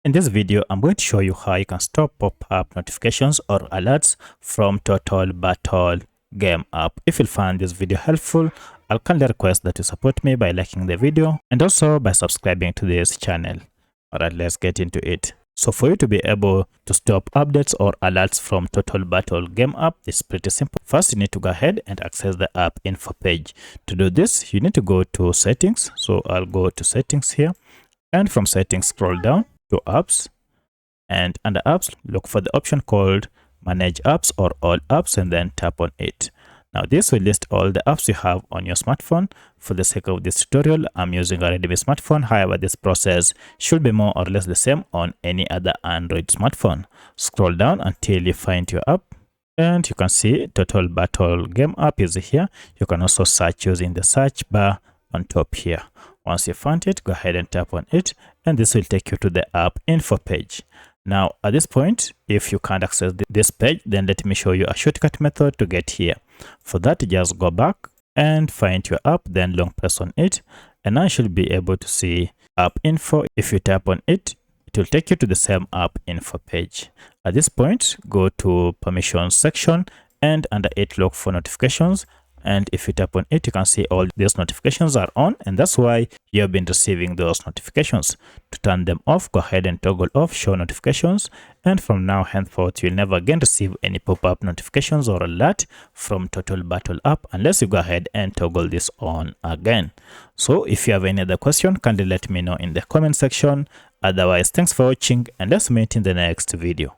In this video, I'm going to show you how you can stop pop-up notifications or alerts from Total Battle game app. If you find this video helpful, I'll kindly request that you support me by liking the video and also by subscribing to this channel. Alright, let's get into it. So for you to be able to stop updates or alerts from Total Battle game app, it's pretty simple. First, you need to go ahead and access the app info page. To do this, you need to go to settings. So I'll go to settings here, and from settings, scroll down to apps, and under apps, look for the option called manage apps or all apps, and then tap on it. Now this will list all the apps you have on your smartphone. For the sake of this tutorial, I'm using a Redmi smartphone. However, this process should be more or less the same on any other Android smartphone. Scroll down until you find your app, and you can see Total Battle game app is here. You can also search using the search bar on top here. Once you found it, go ahead and tap on it, and this will take you to the app info page. Now at this point, if you can't access this page, then let me show you a shortcut method to get here. For that, just go back and find your app, then long press on it, and now you should be able to see app info. If you tap on it, it will take you to the same app info page. At this point, go to permissions section, and under it, look for notifications. And if you tap on it, you can see all these notifications are on, and that's why you have been receiving those notifications. To turn them off, go ahead and toggle off show notifications, and from now henceforth you'll never again receive any pop-up notifications or alert from Total Battle app unless you go ahead and toggle this on again. So if you have any other question, kindly let me know in the comment section. Otherwise, thanks for watching, and let's meet in the next video.